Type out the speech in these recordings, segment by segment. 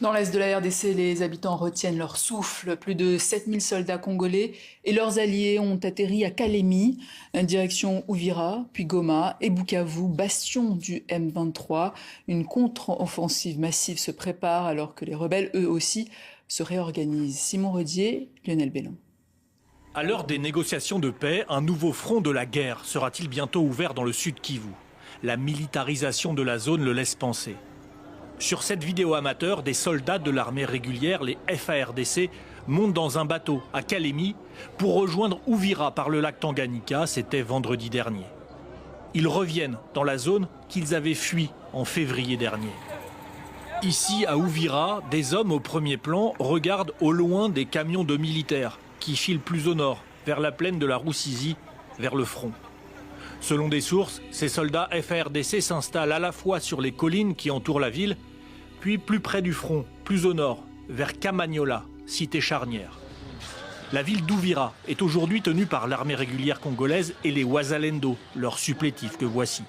Dans l'est de la RDC, les habitants retiennent leur souffle. Plus de 7000 soldats congolais et leurs alliés ont atterri à Kalemi, direction Uvira, puis Goma et Bukavu, bastion du M23. Une contre-offensive massive se prépare alors que les rebelles, eux aussi, se réorganisent. Simon Redier, Lionel Bellon. À l'heure des négociations de paix, un nouveau front de la guerre sera-t-il bientôt ouvert dans le sud Kivu? La militarisation de la zone le laisse penser. Sur cette vidéo amateur, des soldats de l'armée régulière, les FARDC, montent dans un bateau à Kalemi pour rejoindre Uvira par le lac Tanganyika. C'était vendredi dernier. Ils reviennent dans la zone qu'ils avaient fui en février dernier. Ici, à Uvira, des hommes au premier plan regardent au loin des camions de militaires qui filent plus au nord, vers la plaine de la Rusizi, vers le front. Selon des sources, ces soldats FARDC s'installent à la fois sur les collines qui entourent la ville, puis plus près du front, plus au nord, vers Kamanyola, cité charnière. La ville d'Uvira est aujourd'hui tenue par l'armée régulière congolaise et les Wazalendo, leurs supplétifs que voici.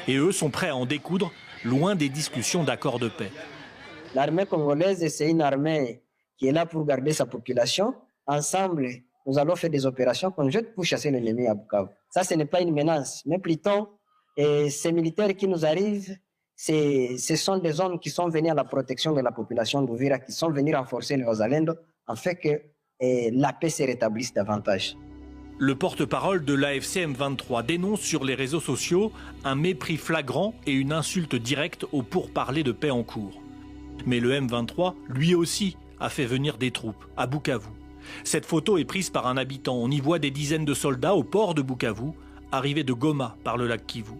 Et eux sont prêts à en découdre, loin des discussions d'accord de paix. L'armée congolaise, c'est une armée qui est là pour garder sa population. Ensemble, nous allons faire des opérations conjointes pour chasser l'ennemi à Bukavu. Ça, ce n'est pas une menace, mais plutôt, ces militaires qui nous arrivent, ce sont des hommes qui sont venus à la protection de la population d'Uvira, qui sont venus renforcer les Wazalendo, afin que la paix se rétablisse davantage. Le porte-parole de l'AFC M23 dénonce sur les réseaux sociaux un mépris flagrant et une insulte directe aux pourparlers de paix en cours. Mais le M23, lui aussi, a fait venir des troupes à Bukavu. Cette photo est prise par un habitant. On y voit des dizaines de soldats au port de Bukavu, arrivés de Goma par le lac Kivu.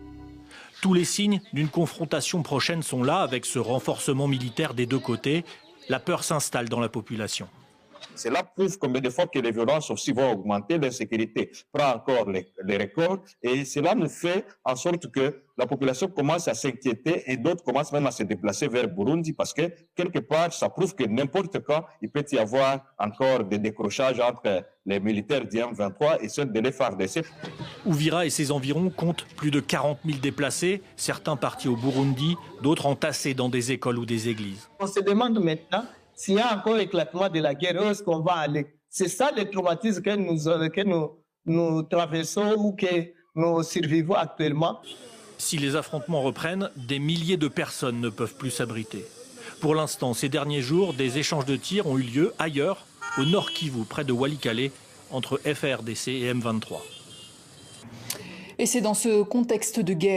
Tous les signes d'une confrontation prochaine sont là avec ce renforcement militaire des deux côtés. La peur s'installe dans la population. Cela prouve combien de fois que les violences aussi vont augmenter, l'insécurité prend encore les records et cela nous fait en sorte que la population commence à s'inquiéter et d'autres commencent même à se déplacer vers Burundi parce que quelque part ça prouve que n'importe quand il peut y avoir encore des décrochages entre les militaires du M23 et ceux de l'FARDC. Uvira et ses environs comptent plus de 40 000 déplacés, certains partis au Burundi, d'autres entassés dans des écoles ou des églises. On se demande maintenant s'il y a encore éclatement de la guerre, où est-ce qu'on va aller? C'est ça le traumatisme que nous traversons ou que nous survivons actuellement. Si les affrontements reprennent, des milliers de personnes ne peuvent plus s'abriter. Pour l'instant, ces derniers jours, des échanges de tirs ont eu lieu ailleurs, au nord Kivu, près de Walikale, entre FARDC et M23. Et c'est dans ce contexte de guerre